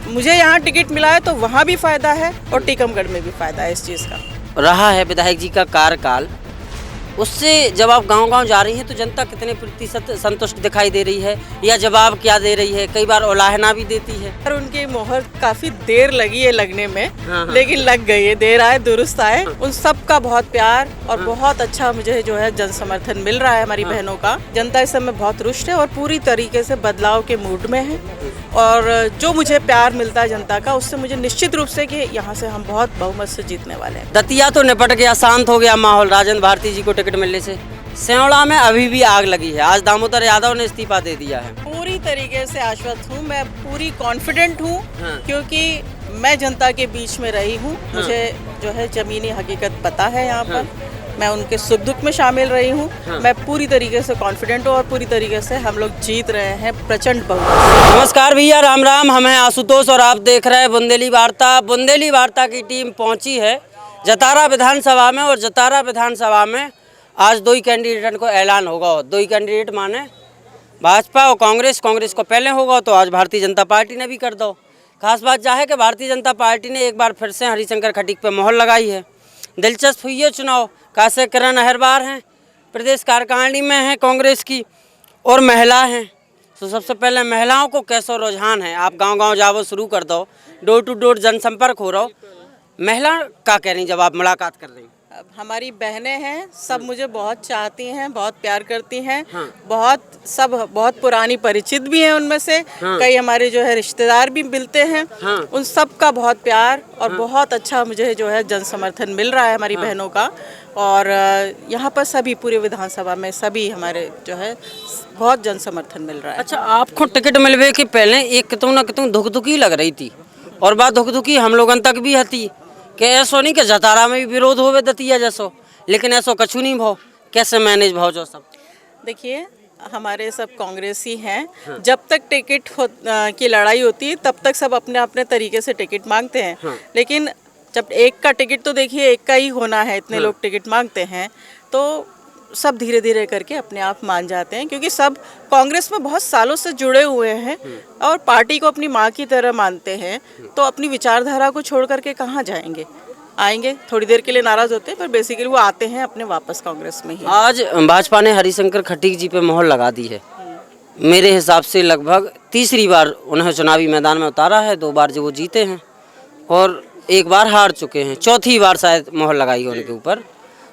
मुझे यहाँ टिकट मिला है तो वहाँ भी फायदा है और टीकमगढ़ में भी फायदा है इस चीज़ का। रहा है विधायक जी का कार्यकाल, उससे जब आप गांव-गांव जा रही हैं तो जनता कितने प्रतिशत संतुष्ट दिखाई दे रही है या जवाब क्या दे रही है? कई बार उलाहना भी देती है। और उनकी मोहर काफ़ी देर लगी है लगने में, हाँ। लेकिन लग गई है। देर आए दुरुस्त आए। उन सब का बहुत प्यार और बहुत अच्छा मुझे जो है जन समर्थन मिल रहा है हमारी बहनों का। जनता इस समय बहुत रुष्ट है और पूरी तरीके से बदलाव के मूड में है और जो मुझे प्यार मिलता है जनता का, उससे मुझे निश्चित रूप से कि यहाँ से हम बहुत बहुमत से जीतने वाले हैं। दतिया तो निपट गया, शांत हो गया माहौल राजेंद्र भारती जी को टिकट मिलने से। सेवड़ा में अभी भी आग लगी है। आज दामोदर यादव ने इस्तीफा दे दिया है। पूरी तरीके से आश्वस्त हूँ, मैं पूरी कॉन्फिडेंट हूँ। हाँ। क्योंकि मैं जनता के बीच में रही हूँ। मुझे जो है जमीनी हकीकत पता है यहाँ पर। मैं उनके सुख दुख में शामिल रही हूँ। मैं पूरी तरीके से कॉन्फिडेंट हूँ और पूरी तरीके से हम लोग जीत रहे हैं प्रचंड बहुमत। नमस्कार भैया, राम राम। हम हैं आशुतोष और आप देख रहे हैं बुंदेली वार्ता। बुंदेली वार्ता की टीम पहुंची है जतारा विधानसभा में और जतारा विधानसभा में आज दो ही कैंडिडेट को ऐलान होगा। दो ही कैंडिडेट माने भाजपा और कांग्रेस। कांग्रेस को पहले होगा तो आज भारतीय जनता पार्टी ने भी कर दो। खास बात यह है कि भारतीय जनता पार्टी ने एक बार फिर से हरिशंकर खटीक पे मोहर लगाई है। दिलचस्प हुई है चुनाव। कैसे किरण अहिरवार हैं, प्रदेश कार्यकारिणी में हैं कांग्रेस की और महिला हैं। तो सबसे पहले महिलाओं को कैसा रुझान है? आप गांव-गांव जाओ शुरू कर दो, डोर टू डोर जनसंपर्क हो रहा हो। महिला क्या कह रही जब आप मुलाकात कर रही? अब हमारी बहनें हैं, सब मुझे बहुत चाहती हैं, बहुत प्यार करती हैं। हाँ। बहुत पुरानी परिचित भी हैं उनमें से। हाँ। कई हमारे जो है रिश्तेदार भी मिलते हैं। हाँ। उन सब का बहुत प्यार और बहुत अच्छा मुझे जो है जन समर्थन मिल रहा है हमारी बहनों का। और यहाँ पर सभी पूरे विधानसभा में सभी हमारे जो है बहुत जन समर्थन मिल रहा है। अच्छा, आपको टिकट मिलवे के पहले एक कितों न कितों धुक-धुकी लग रही थी और बात धुक-धुकी हम लोगन तक भी हती कि ऐसो नहीं कि जतारा में भी विरोध होवे दतिया जैसो, लेकिन ऐसो कछु नहीं भाव। कैसे मैनेज भाव जो सब? देखिए, हमारे सब कांग्रेसी हैं। जब तक टिकट की लड़ाई होती है तब तक सब अपने अपने तरीके से टिकट मांगते हैं। लेकिन जब एक का टिकट तो देखिए एक का ही होना है, इतने लोग टिकट मांगते हैं तो सब धीरे धीरे करके अपने आप मान जाते हैं। क्योंकि सब कांग्रेस में बहुत सालों से जुड़े हुए हैं और पार्टी को अपनी माँ की तरह मानते हैं, तो अपनी विचारधारा को छोड़ करके कहाँ जाएंगे। आएंगे, थोड़ी देर के लिए नाराज होते हैं पर बेसिकली वो आते हैं अपने वापस कांग्रेस में ही। आज भाजपा ने हरिशंकर खटीक जी पे मोहर लगा दी है। मेरे हिसाब से लगभग तीसरी बार उन्हें चुनावी मैदान में उतारा है। 2 बार जो वो जीते हैं और 1 बार हार चुके हैं। चौथी बार शायद मोहर लगाई है उनके ऊपर।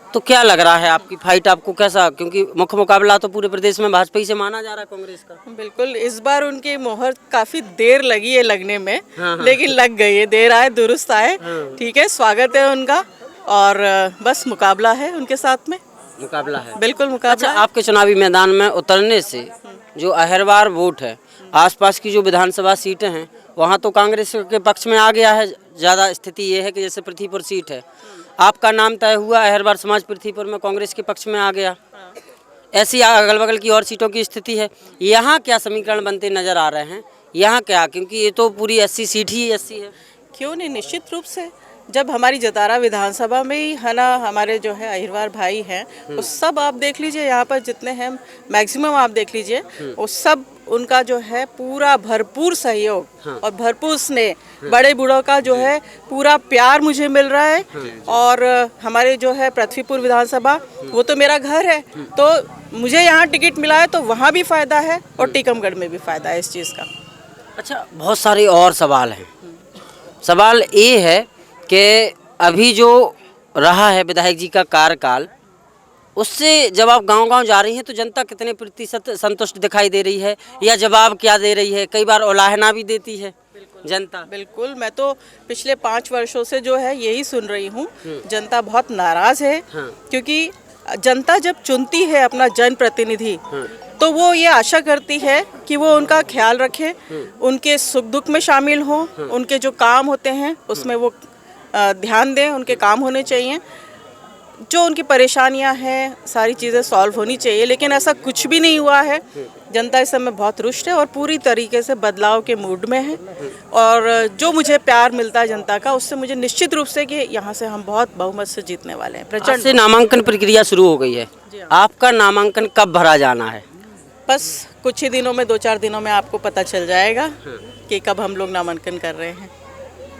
तो क्या लग रहा है आपकी फाइट आपको कैसा? क्योंकि मुख्य मुकाबला तो पूरे प्रदेश में भाजपा ही से माना जा रहा है कांग्रेस का। बिल्कुल, इस बार उनकी मोहर काफी देर लगी है लगने में। हाँ। लेकिन लग गई है। देर आए दुरुस्त आए। ठीक है, स्वागत है उनका और बस मुकाबला है उनके साथ में। मुकाबला है, बिल्कुल मुकाबला। अच्छा, आपके चुनावी मैदान में उतरने से जो अहिरवार वोट है, आसपास की जो विधानसभा सीटें हैं वहाँ तो कांग्रेस के पक्ष में आ गया है। ज़्यादा स्थिति ये है कि जैसे पृथ्वीपुर सीट है, आपका नाम तय हुआ, अहिरवार समाज पृथ्वीपुर में कांग्रेस के पक्ष में आ गया। ऐसी अगल बगल की और सीटों की स्थिति है। यहाँ क्या समीकरण बनते नजर आ रहे हैं? यहाँ क्या, क्योंकि ये तो पूरी 80 सीट ही 80 है। क्यों नहीं, निश्चित रूप से। जब हमारी जतारा विधानसभा में ही है ना, हमारे जो है अहिरवार भाई हैं, वो सब आप देख लीजिए यहाँ पर जितने हैं मैक्सिमम आप देख लीजिए, वो सब उनका जो है पूरा भरपूर सहयोग और भरपूर स्नेह, बड़े बूढ़ों का जो है पूरा प्यार मुझे मिल रहा है। और हमारे जो है पृथ्वीपुर विधानसभा वो तो मेरा घर है, तो मुझे यहाँ टिकट मिला है तो वहाँ भी फायदा है और टीकमगढ़ में भी फायदा है इस चीज़ का। अच्छा, बहुत सारे और सवाल हैं। सवाल ये है कि अभी जो रहा है विधायक जी का कार्यकाल, उससे जब आप गांव-गांव जा रही हैं तो जनता कितने प्रतिशत संतुष्ट दिखाई दे रही है या जवाब क्या दे रही है? कई बार उलाहना भी देती है जनता। बिल्कुल, मैं तो पिछले 5 वर्षों से जो है यही सुन रही हूँ। जनता बहुत नाराज है। क्योंकि जनता जब चुनती है अपना जनप्रतिनिधि तो वो ये आशा करती है कि वो उनका ख्याल रखे, उनके सुख दुख में शामिल हो, उनके जो काम होते हैं उसमें वो ध्यान दें, उनके काम होने चाहिए, जो उनकी परेशानियां हैं सारी चीज़ें सॉल्व होनी चाहिए। लेकिन ऐसा कुछ भी नहीं हुआ है। जनता इस समय बहुत रुष्ट है और पूरी तरीके से बदलाव के मूड में है और जो मुझे प्यार मिलता है जनता का, उससे मुझे निश्चित रूप से कि यहाँ से हम बहुत बहुमत से जीतने वाले हैं। प्रचंड से नामांकन प्रक्रिया शुरू हो गई है। आपका नामांकन कब भरा जाना है? बस कुछ ही दिनों में 2-4 दिनों में आपको पता चल जाएगा कि कब हम लोग नामांकन कर रहे हैं।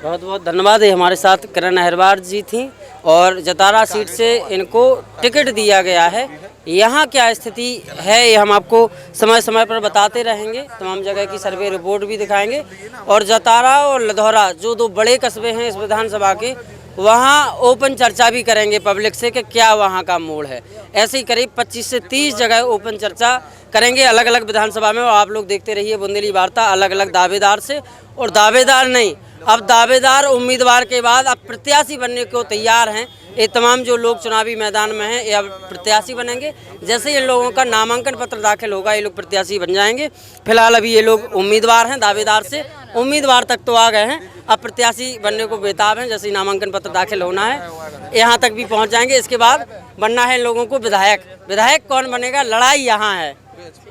बहुत बहुत धन्यवाद। ये हमारे साथ किरण अहिरवार जी थी और जतारा सीट से इनको टिकट दिया गया है। यहाँ क्या स्थिति है ये हम आपको समय समय पर बताते रहेंगे, तमाम जगह की सर्वे रिपोर्ट भी दिखाएंगे। और जतारा और लधौरा जो दो बड़े कस्बे हैं इस विधानसभा के, वहाँ ओपन चर्चा भी करेंगे पब्लिक से कि क्या वहाँ का मोड़ है। ऐसे ही करीब 25 से 30 जगह ओपन चर्चा करेंगे अलग अलग विधानसभा में। और आप लोग देखते रहिए बुंदेली वार्ता अलग अलग दावेदार से, और दावेदार नहीं, अब दावेदार उम्मीदवार के बाद अब प्रत्याशी बनने को तैयार हैं। ये तमाम जो लोग चुनावी मैदान में हैं ये अब प्रत्याशी बनेंगे। जैसे इन लोगों का नामांकन पत्र दाखिल होगा ये लोग प्रत्याशी बन जाएंगे। फिलहाल अभी ये लोग उम्मीदवार हैं, दावेदार से उम्मीदवार तक तो आ गए हैं, अब प्रत्याशी बनने को बेताब हैं। जैसे ही नामांकन पत्र दाखिल होना है यहाँ तक भी पहुँच जाएंगे। इसके बाद बनना है इन लोगों को विधायक। विधायक कौन बनेगा, लड़ाई यहाँ है।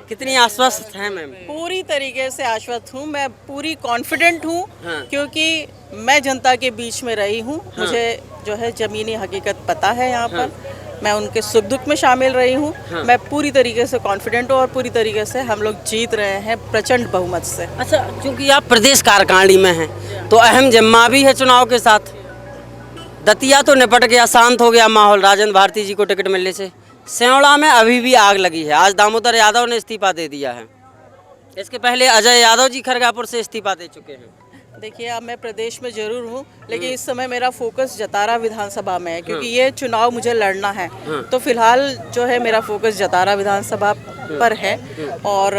कितनी आश्वस्त हैं मैम? पूरी तरीके से आश्वस्त हूँ, मैं पूरी कॉन्फिडेंट हूँ। हाँ। क्योंकि मैं जनता के बीच में रही हूँ। मुझे जो है ज़मीनी हकीकत पता है यहाँ पर। मैं उनके सुख दुख में शामिल रही हूँ। मैं पूरी तरीके से कॉन्फिडेंट हूँ और पूरी तरीके से हम लोग जीत रहे हैं प्रचंड बहुमत से। अच्छा, क्योंकि आप प्रदेश कार्यकारिणी में हैं तो अहम जिम्मा भी है चुनाव के साथ। दतिया तो निपट गया, शांत हो गया माहौल राजेंद्र भारती जी को टिकट मिलने से। सेवड़ा में अभी भी आग लगी है। आज दामोदर यादव ने इस्तीफा दे दिया है। इसके पहले अजय यादव जी खरगापुर से इस्तीफा दे चुके हैं। देखिए, अब मैं प्रदेश में ज़रूर हूँ, लेकिन इस समय मेरा फोकस जतारा विधानसभा में है, क्योंकि ये चुनाव मुझे लड़ना है। तो फिलहाल जो है मेरा फोकस जतारा विधानसभा पर है। और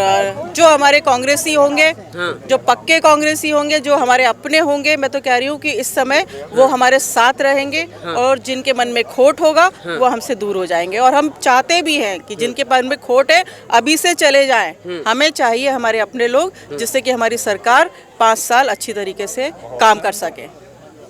जो हमारे कांग्रेसी होंगे, जो पक्के कांग्रेसी होंगे, जो हमारे अपने होंगे, मैं तो कह रही हूँ कि इस समय वो हमारे साथ रहेंगे। और जिनके मन में खोट होगा वो हमसे दूर हो जाएंगे। और हम चाहते भी हैं कि जिनके मन में खोट है अभी से चले जाएं। हमें चाहिए हमारे अपने लोग, जिससे कि हमारी सरकार 5 साल अच्छी तरीके से काम कर सके।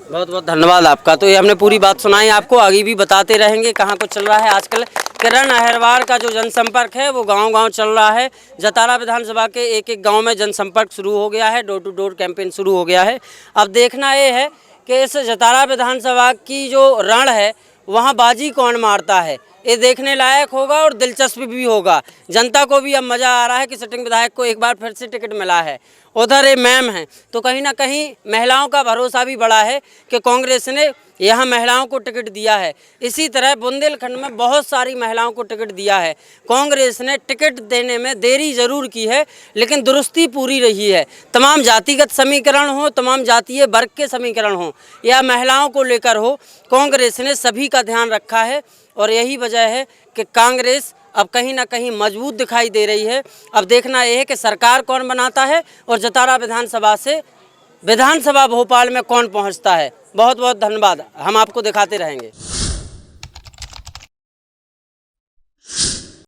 बहुत बहुत धन्यवाद आपका। तो ये हमने पूरी बात सुनाई आपको, आगे भी बताते रहेंगे कहाँ कुछ चल रहा है। आजकल किरण अहिरवार का जो जनसंपर्क है वो गांव-गांव चल रहा है। जतारा विधानसभा के एक एक गांव में जनसंपर्क शुरू हो गया है, डोर टू डोर कैंपेन शुरू हो गया है। अब देखना ये है कि इस जतारा विधानसभा की जो रण है वहाँ बाजी कौन मारता है, ये देखने लायक होगा और दिलचस्प भी होगा। जनता को भी अब मज़ा आ रहा है कि सिटिंग विधायक को एक बार फिर से टिकट मिला है। उधर ये मैम हैं तो कहीं ना कहीं महिलाओं का भरोसा भी बढ़ा है कि कांग्रेस ने यहाँ महिलाओं को टिकट दिया है। इसी तरह बुंदेलखंड में बहुत सारी महिलाओं को टिकट दिया है। कांग्रेस ने टिकट देने में देरी ज़रूर की है, लेकिन दुरुस्ती पूरी रही है। तमाम जातिगत समीकरण हो, तमाम जातीय वर्ग के समीकरण हो या महिलाओं को लेकर हो, कांग्रेस ने सभी का ध्यान रखा है। और यही वजह है कि कांग्रेस अब कहीं ना कहीं मजबूत दिखाई दे रही है। अब देखना यह है कि सरकार कौन बनाता है और जतारा विधानसभा से विधानसभा भोपाल में कौन पहुंचता है। बहुत बहुत धन्यवाद, हम आपको दिखाते रहेंगे।